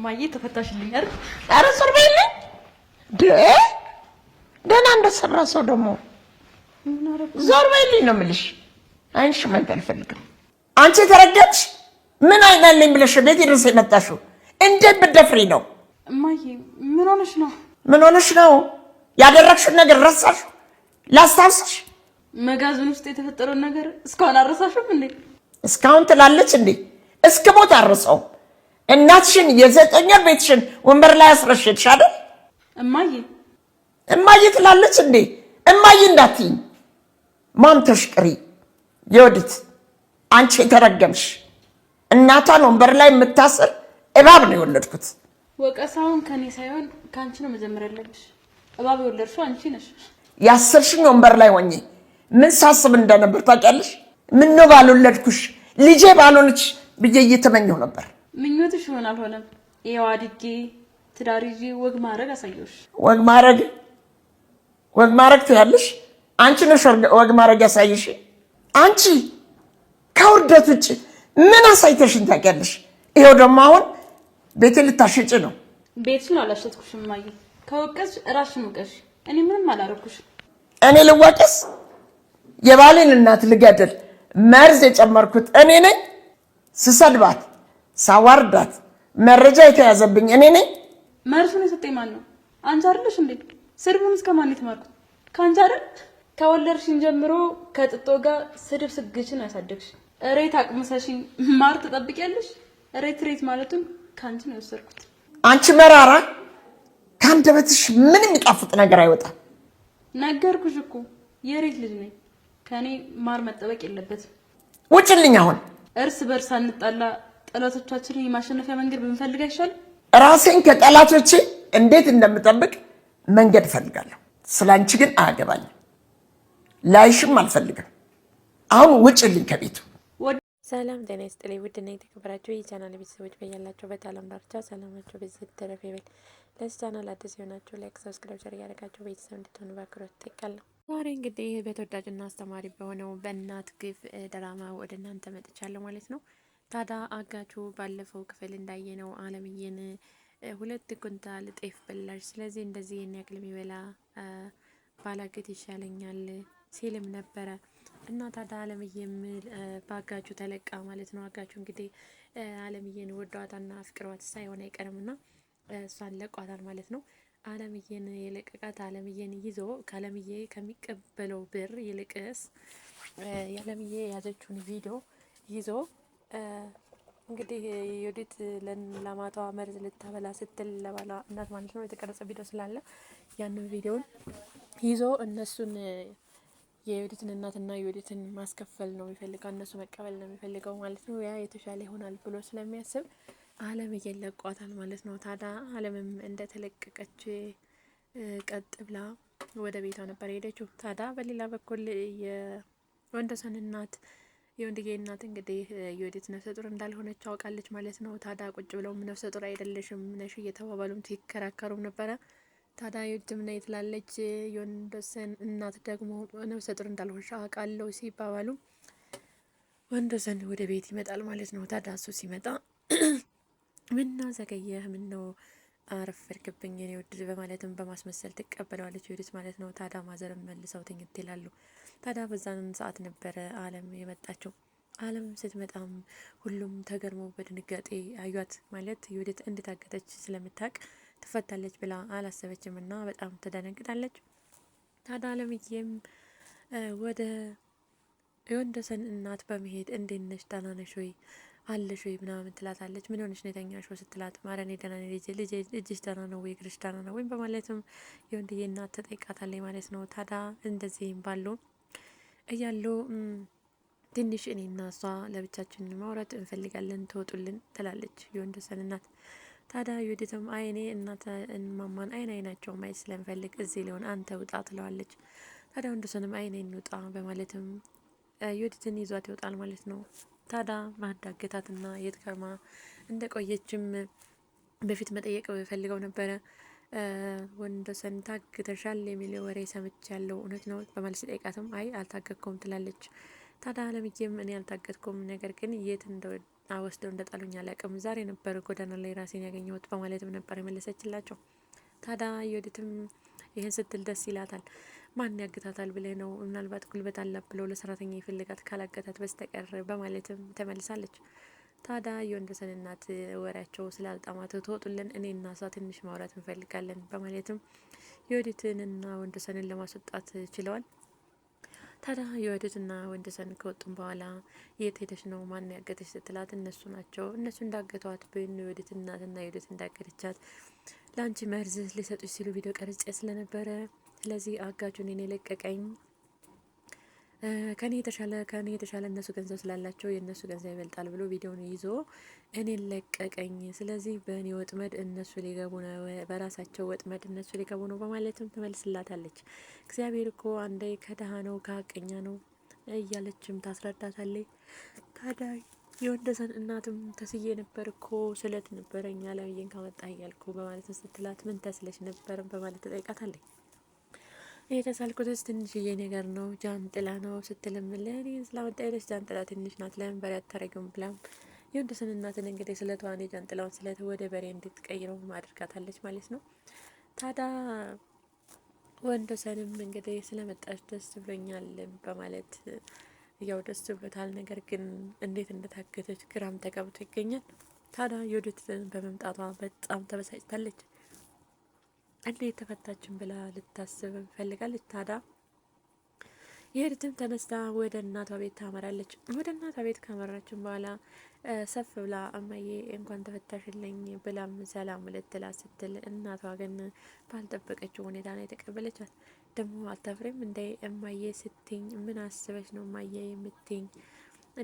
ማዬ ተፈታሽልኝ አይደል? ኧረ ዞር በይልኝ። ደህና እንደሰራ ሰው ደግሞ ዞር በይልኝ ነው የምልሽ። አይንሽ ማየት አልፈልግም። አንቺ የተረገምሽ ምን አይናለኝ ብለሽ ቤት ድረስ የመጣሽው እንዴት ብትደፍሪ ነው? ማዬ ምን ሆነሽ ነው? ምን ሆነሽ ነው? ያደረግሽውን ነገር ረሳሽ? ላስታውስሽ? መጋዘን ውስጥ የተፈጠረውን ነገር እስካሁን አረሳሽም እንዴ? እስካሁን ትላለች እንዴ? እስክሞት አረሳውም። እናትሽን የ9 ወር ቤትሽን ወንበር ላይ አስረሽልሽ አይደል? እማዬ ትላለች እንዴ? እማዬ እንዳትይኝ። ማም ተሽቅሪ ይወድት አንቺ የተረገምሽ እናቷን ወንበር ላይ የምታስር እባብ ነው የወለድኩት። ወቀሳውን ከኔ ሳይሆን ካንቺ ነው መጀመር ያለብሽ። እባብ የወለድሽው አንቺ ነሽ። ያሰርሽኝ ወንበር ላይ ሆኜ ምን ሳስብ እንደነበር ታውቂያለሽ? ምን ነው ባልወለድኩሽ ልጄ ባልሆነች ብዬ እየተመኘሁ ነበር። ምኞትሽ ይሆን አልሆነም። ይኸው አድጌ ትዳር ይዤ ወግ ማድረግ አሳየሁሽ። ወግ ማድረግ ትያለሽ? አንቺ ነሽ ወግ ማድረግ ያሳየሽ። አንቺ ከውርደት ውጭ ምን አሳይተሽን ታውቂያለሽ? ይኸው ደግሞ አሁን ቤቴን ልታሸጭ ነው። ቤትሽን አላሸጥኩሽም ማዬ። ከወቀስሽ እራስሽን ውቀሽ። እኔ ምንም አላረኩሽም። እኔ ልወቀስ? የባሌን እናት ልገድል መርዝ የጨመርኩት እኔ ነኝ? ስሰድባት ሳዋርዳት መረጃ የተያዘብኝ እኔ ነኝ? መርዙን የሰጠኝ ማን ነው? አንቺ አይደለሽ እንዴ? ስድቡን እስከማን የተማርኩት? ከአንቺ አይደል? ከወለድሽኝ ጀምሮ ከጥጦ ጋር ስድብ ስግችን ያሳደግሽ። እሬት አቅምሰሽኝ ማር ትጠብቂያለሽ። ሬት ማለቱን ከአንቺ ነው የወሰድኩት። አንቺ መራራ፣ ከአንደበትሽ ምንም የሚጣፍጥ ነገር አይወጣም። ነገርኩሽ እኮ የሬት ልጅ ነኝ። ከኔ ማር መጠበቅ የለበትም። ውጭልኝ አሁን። እርስ በርስ አንጣላ፣ ጠላቶቻችንን የማሸነፊያ መንገድ ብንፈልግ አይሻልም? ራሴን ከጠላቶቼ እንዴት እንደምጠብቅ መንገድ እፈልጋለሁ። ስላንቺ ግን አያገባኝም። ላይሽም አልፈልግም። አሁን ውጭልኝ ከቤቱ። ሰላም ጤና ይስጥልኝ። ውድና የተከበራችሁ የቻናል ቤተሰቦች በያላችሁበት ዓለም ዳርቻ ሰላማችሁ በዚህ ተረፈ ይበል። ለዚህ ቻናል አዲስ የሆናችሁ ላይክ፣ ሰብስክራይብ፣ ሸር እያደረጋችሁ ቤተሰብ እንድትሆኑ በአክብሮት እጠይቃለሁ። ዛሬ እንግዲህ በተወዳጅና አስተማሪ በሆነው በእናት ግፍ ድራማ ወደ እናንተ መጥቻለሁ ማለት ነው። ታዲያ አጋቹ ባለፈው ክፍል እንዳየነው አለምዬን 2 ኩንታል ጤፍ በላሽ፣ ስለዚህ እንደዚህ የሚያክል የሚበላ ባላገት ይሻለኛል ሲልም ነበረ እና ታዲያ አለምዬም በአጋቹ ተለቃ ማለት ነው። አጋቹ እንግዲህ አለምዬን ወዷታና አፍቅሯት ሳይሆን አይቀርምና እሷን ለቋታል ማለት ነው። አለምዬን የለቀቃት አለምዬን ይዞ ከአለምዬ ከሚቀበለው ብር ይልቅስ የአለምዬ የያዘችውን ቪዲዮ ይዞ እንግዲህ ዮዲት ለማቷ መርዝ ልታበላ ስትል ለባሏ እናት ማለት ነው የተቀረጸ ቪዲዮ ስላለ ያንን ቪዲዮን ይዞ እነሱን የዮዲትን እናትና ዮዲትን ማስከፈል ነው የሚፈልገው፣ እነሱ መቀበል ነው የሚፈልገው ማለት ነው። ያ የተሻለ ይሆናል ብሎ ስለሚያስብ አለምዬን ለቋታል ማለት ነው። ታዲያ አለምም እንደተለቀቀች ቀጥ ብላ ወደ ቤቷ ነበር ሄደችው። ታዲያ በሌላ በኩል የወንደሰን እናት የወንድዬ እናት እንግዲህ ዮዲት ነፍሰ ጡር እንዳልሆነች አውቃለች ማለት ነው። ታዲያ ቁጭ ብለውም ነፍሰ ጡር አይደለሽም ነሽ እየተባባሉም ሲከራከሩም ነበረ። ታዲያ ዮዲትም ነይ ትላለች። የወንደሰን እናት ደግሞ ነፍሰ ጡር እንዳልሆንሽ አውቃለሁ ሲባባሉ ወንደሰን ወደ ቤት ይመጣል ማለት ነው። ታዲያ እሱ ሲመጣ ምነው ዘገየህ? ምነው አረፈድክብኝ የኔ ውድ በማለትም በማስመሰል ትቀበለዋለች ዮዲት ማለት ነው። ታዲያ ማዘርም መልሰው ትኝት ይላሉ። ታዲያ በዛን ሰዓት ነበረ አለም የመጣችው። አለም ስትመጣም ሁሉም ተገርሞ በድንጋጤ አዩት። ማለት ዮዲት እንድታገተች ስለምታውቅ ትፈታለች ብላ አላሰበችም እና በጣም ተደነግጣለች። ታዲያ አለምዬም ወደ የወንደሰን እናት በመሄድ እንዴት ነሽ? ደህና ነሽ ወይ አለሽ ወይ ምናምን ትላታለች። ምን ሆነሽ ነው የተኛሽው ስትላት ማረኔ ደህና ነኝ ልጅ እጅሽ ደህና ነው ወይ እግርሽ ደህና ነው ወይ በማለትም የወንድዬ እናት ተጠይቃታለች ማለት ነው። ታዲያ እንደዚህም ባሉ እያሉ ትንሽ እኔና እሷ ለብቻችን ማውራት እንፈልጋለን ትወጡልን ትላለች የወንደሰን እናት። ታዲያ ዮዲትም አይኔ እናት ማማን አይናቸው ማየት ስለምፈልግ እዚህ ሊሆን አንተ ውጣ ትለዋለች። ታዲያ ወንደሰንም አይኔ እንውጣ በማለትም ዮዲትን ይዟት ይወጣል ማለት ነው። ታዲያ ማዳገታትና የት ከርማ እንደቆየችም በፊት መጠየቅ ፈልገው ነበረ። ወንደሰን ታግተሻል የሚል ወሬ ሰምቻለሁ እውነት ነው በማለት ሲጠይቃትም አይ አልታገድኩም ትላለች። ታዲያ አለምዬም እኔ አልታገድኩም ነገር ግን የት ወስደው እንደጣሉኝ አላውቅም። ዛሬ ነበር ጎዳና ላይ ራሴን ያገኘሁት በማለትም ነበር የመለሰችላቸው። ታዲያ የወዲትም ይህን ስትል ደስ ይላታል። ማን ያግታታል ብለህ ነው? ምናልባት ጉልበት አላት ብለው ለሰራተኛ ይፈልጋት ካላገታት በስተቀር በማለትም ተመልሳለች። ታዲያ የወንደሰን እናት ወሬያቸው ስላልጣማት ትወጡልን፣ እኔ እና እሷ ትንሽ ማውራት እንፈልጋለን በማለትም የወዲትንና ወንደሰንን ለማስወጣት ችለዋል። ታዲያ የወዲትና ወንደሰን ከወጡም በኋላ የት ሄደች ነው ማን ያገተች ስትላት እነሱ ናቸው። እነሱ እንዳገቷት ብን የወዲት እናትና የወዲት እንዳገተቻት ለአንቺ መርዝ ሊሰጡች ሲሉ ቪዲዮ ቀርጬ ስለነበረ ስለዚህ አጋጁን እኔ ለቀቀኝ። ከኔ የተሻለ እነሱ ገንዘብ ስላላቸው የእነሱ ገንዘብ ይበልጣል ብሎ ቪዲዮውን ይዞ እኔን ለቀቀኝ። ስለዚህ በእኔ ወጥመድ እነሱ ሊገቡ ነው፣ በራሳቸው ወጥመድ እነሱ ሊገቡ ነው በማለትም ትመልስላታለች። እግዚአብሔር እኮ አንዴ ከደሃ ነው ከሀቀኛ ነው እያለችም ታስረዳታለች። ታዲያ የወንደሰን እናትም ተስዬ ነበር እኮ ስለት ነበረኛ ለምዬን ካመጣ እያልኩ በማለት ስትላት ምን ተስለሽ ነበር በማለት ትጠይቃታለች። የተሳልኩትስ ትንሽዬ ነገር ነው ጃንጥላ ነው ስትልም ለእኔ ስላመጣለች ጃንጥላ ትንሽ ናት ለምን በሬ አታረጊውም ብላም የወንደሰን እናትን እንግዲህ ስለቷን የጃንጥላውን ስለት ወደ በሬ እንድትቀይረው አድርጋታለች ማለት ነው። ታዲያ ወንደሰንም እንግዲህ ስለመጣች ደስ ብሎኛል በማለት ያው ደስ ብሎታል። ነገር ግን እንዴት እንደታገተች ግራም ተጋብቶ ይገኛል። ታዲያ የወዲትን በመምጣቷ በጣም ተበሳጭታለች። እንዴት ተፈታችን ብላ ልታስብ ፈልጋለች። ታዲያ የወዲትም ተነስታ ወደ እናቷ ቤት ታመራለች። ወደ እናቷ ቤት ካመራችን በኋላ ሰፍ ብላ እማዬ እንኳን ተፈታሽልኝ ብላም ሰላም ልትላ ስትል እናቷ ግን ባልጠበቀችው ሁኔታ ነው የተቀበለቻት። ደግሞ አታፍሬም እንደ እማዬ ስትኝ ምን አስበች ነው እማዬ የምትኝ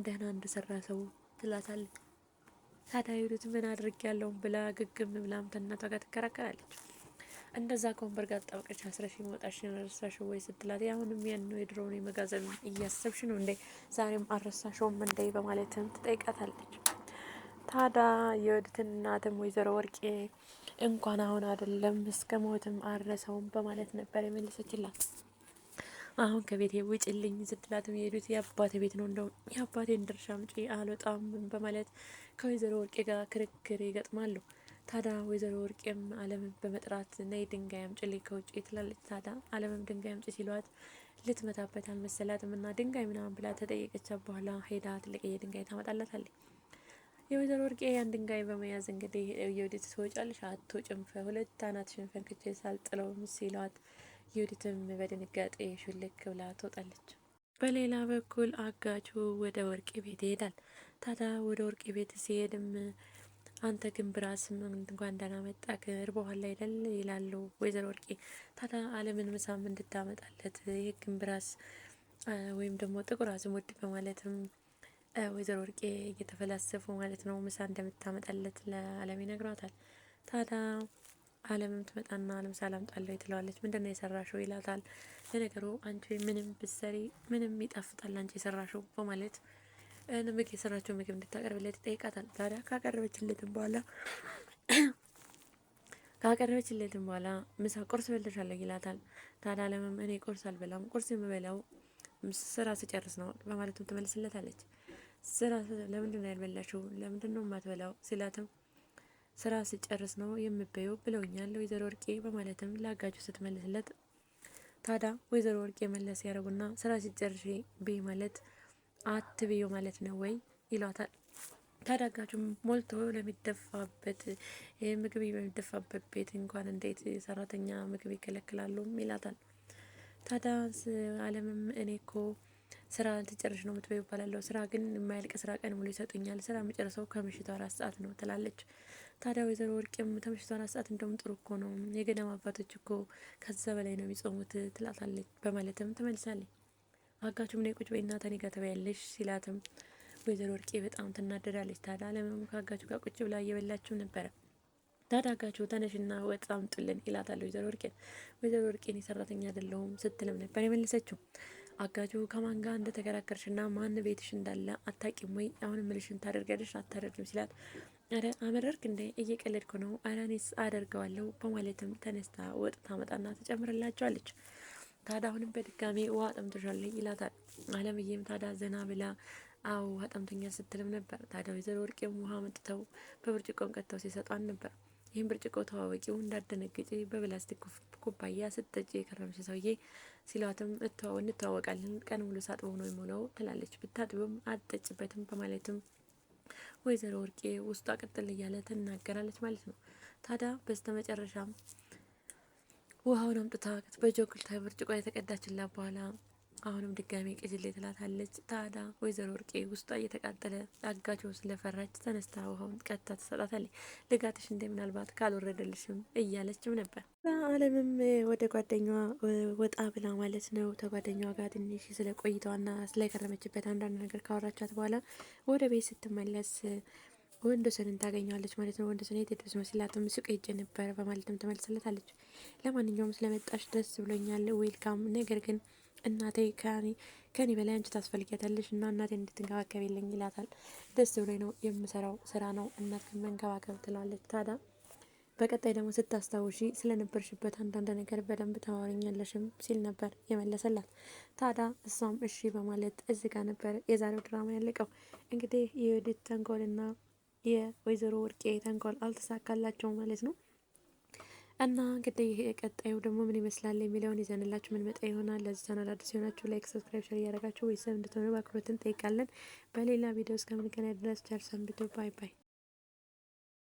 ደህና እንደሰራ ሰው ትላታለች። ታዲያ የወዲት ምን አድርግ ያለውን ብላ ግግም ብላም ከእናቷ ጋር ትከራከራለች። እንደዛ ከወንበር ጋር ጣብቀሽ አስረሽ መውጣትሽን ረሳሽ ወይ ስትላት አሁንም ያን ነው የድሮውን የመጋዘን እያሰብሽ ነው እንዴ ዛሬም አልረሳሽውም እንዴ በማለትም ትጠይቃታለች። ታዲያ የወዲትን እናትም ወይዘሮ ወርቄ እንኳን አሁን አይደለም እስከ ሞትም አልረሳውም በማለት ነበር የመለሰችላት። አሁን ከቤቴ ውጭልኝ ስትላትም የሄዱት የአባቴ ቤት ነው እንደውም የአባቴን ድርሻ አምጪ አልወጣም በማለት ከወይዘሮ ወርቄ ጋር ክርክር ይገጥማሉ። ታዲያ ወይዘሮ ወርቄም አለምን በመጥራት ነይ ድንጋይ አምጪልኝ ከውጭ ትላለች። ታዲያ አለምም ድንጋይ አምጪ ሲሏት ልትመታበት አልመሰላትም እና ድንጋይ ምናምን ብላ ተጠየቀቻት። በኋላ ሄዳ ትልቅዬ ድንጋይ ታመጣላታለች። የወይዘሮ ወርቄ ያን ድንጋይ በመያዝ እንግዲህ የወዲት ትወጫለሽ አትወጭም ሁለት አናትሽን ፈንክቼ ሳልጥለው ሲሏት የወዲትም በድንጋጤ ሹልክ ብላ ትወጣለች። በሌላ በኩል አጋቹ ወደ ወርቄ ቤት ይሄዳል። ታዲያ ወደ ወርቄ ቤት ሲሄድም አንተ ግን ብራስ እንኳን ደህና መጣህ እርቦሃል አይደል ይላሉ ወይዘሮ ወርቄ። ታዲያ አለምን ምሳም እንድታመጣለት ይህ ግን ብራስ ወይም ደግሞ ጥቁር አዝሙድ በማለትም ወይዘሮ ወርቄ እየተፈላሰፉ ማለት ነው ምሳ እንደምታመጣለት ለአለም ይነግሯታል። ታዲያ አለምም ትመጣና ለምሳ ላምጣለሁ ትለዋለች። ምንድነው የሰራሽው ይላታል። ለነገሩ አንቺ ምንም ብትሰሪ ምንም ይጣፍጣል አንቺ የሰራሽው በማለት ምግብ የሰራቸው ምግብ እንድታቀርብለት ይጠይቃታል። ታዲያ ካቀረበችለትም በኋላ ምሳ ቁርስ በልተሻለሁ ይላታል። ታዲያ አለምም እኔ ቁርስ አልበላም ቁርስ የምበላው ስራ ስጨርስ ነው በማለትም ትመልስለታለች። ስራ ለምንድን ነው ያልበላሽው ለምንድን ነው የማትበላው ሲላትም ስራ ስጨርስ ነው የምበየው ብለውኛል ወይዘሮ ወርቄ በማለትም ለአጋጁ ስትመልስለት ታዲያ ወይዘሮ ወርቄ መለስ ያደረጉና ስራ ሲጨርሽ ብይ ማለት አትብዩ ማለት ነው ወይ ይሏታል። ታዳጋቹም ሞልቶ ለሚደፋበት ምግብ በሚደፋበት ቤት እንኳን እንዴት ሰራተኛ ምግብ ይከለክላሉ ይላታል። ታዲያ አለምም እኔ እኮ ስራ ትጨርሽ ነው የምትበይው ይባላለሁ ስራ ግን የማያልቅ ስራ ቀን ሙሉ ይሰጡኛል ስራ የምጨርሰው ከምሽቱ 4 ሰዓት ነው ትላለች። ታዲያ ወይዘሮ ወርቄም ከምሽቱ 4 ሰዓት እንደውም ጥሩ እኮ ነው የገዳም አባቶች እኮ ከዛ በላይ ነው የሚጾሙት ትላታለች በማለትም ትመልሳለች። አጋቹም ነይ ቁጭ በይና ተኔ ጋር ተበያለሽ ሲላትም ወይዘሮ ወርቄ በጣም ትናደዳለች። ታዲያ አለምም ከአጋቹ ጋር ቁጭ ብላ እየበላችው ነበረ። ታዲያ አጋቹ ተነሽና ወጥ አምጡልን ይላታል ወይዘሮ ወርቄ። ወይዘሮ ወርቄ እኔ ሰራተኛ አይደለሁም ስትልም ነበር የመለሰችው። አጋቹ ከማን ጋር እንደተከራከርሽና ማን ቤትሽ እንዳለ አታቂም ወይ አሁንም ምልሽን ታደርጋለሽ አታደርግም ሲላት አረ አመረርክ እንደ እየቀለድኩ ነው አላኔስ አደርገዋለሁ በማለትም ተነስታ ወጥ ታመጣና ትጨምርላቸዋለች። ታዲያ አሁንም በድጋሚ ውሃ ጠምቶሻል ይላታል። አለምዬም ታዲያ ዘና ብላ አዎ ውሃ ጠምቶኛል ስትልም ነበር። ታዲያ ወይዘሮ ወርቄም ውሃ መጥተው በብርጭቆም ቀጥተው ሲሰጧን ነበር። ይህም ብርጭቆ ተዋወቂው እንዳደነግጪ በፕላስቲክ ኩባያ ስትጠጪ የከረምሽ ሰውዬ ሲሏትም እንተዋወቃለን ቀን ሙሉ ሳጥበው ነው የምውለው ትላለች። ብታጥብም አትጠጭበትም በማለትም ወይዘሮ ወርቄ ውስጧ ቅጥል እያለ ትናገራለች ማለት ነው። ታዲያ በስተመጨረሻም ውሃውን አምጥታ በጆክልታ ብርጭቆ የተቀዳችላት በኋላ አሁንም ድጋሜ ቅጅሌ ትላታለች። ታዲያ ወይዘሮ ወርቄ ውስጧ እየተቃጠለ አጋቸው ስለፈራች ተነስታ ውሃውን ቀጥታ ትሰጣታለች። ልጋትሽ እንደ ምናልባት ካልወረደልሽም እያለችም ነበር። አለምም ወደ ጓደኛዋ ወጣ ብላ ማለት ነው ከጓደኛዋ ጋር ትንሽ ስለ ቆይታዋና ስለከረመችበት አንዳንድ ነገር ካወራቻት በኋላ ወደ ቤት ስትመለስ ወንዶሰንን ታገኘዋለች ማለት ነው። ወንዶሰን የት ድረስ መስላትም ሱቅ ሄጄ ነበር በማለትም ትመልስለታለች። ለማንኛውም ስለመጣሽ ደስ ብሎኛል ዌልካም፣ ነገር ግን እናቴ ከኔ በላይ አንቺ ታስፈልጊያታለሽ እና እናቴ እንድትንከባከቢልኝ ይላታል። ደስ ብሎኝ ነው የምሰራው ስራ ነው እናት መንከባከብ ትለዋለች። ታዲያ በቀጣይ ደግሞ ስታስታውሺ ስለነበርሽበት አንዳንድ ነገር በደንብ ታወሪኛለሽም ሲል ነበር የመለሰላት። ታዲያ እሷም እሺ በማለት እዚህ ጋር ነበር የዛሬው ድራማ ያለቀው። እንግዲህ የዮዲት ተንኮልና የወይዘሮ ወርቄ ተንኮል አልተሳካላቸው ማለት ነው። እና እንግዲህ ቀጣዩ ደግሞ ምን ይመስላል የሚለውን ይዘንላችሁ ምን መጣ ይሆናል። ለዚህ ቻናል አዲስ የሆናችሁ ላይክ፣ ሰብስክራይብ፣ ሼር እያደረጋችሁ ቤተሰብ እንድትሆኑ በአክብሮት እንጠይቃለን። በሌላ ቪዲዮ እስከምንገናኝ ድረስ ቸር ሰንብቱ። ባይ ባይ።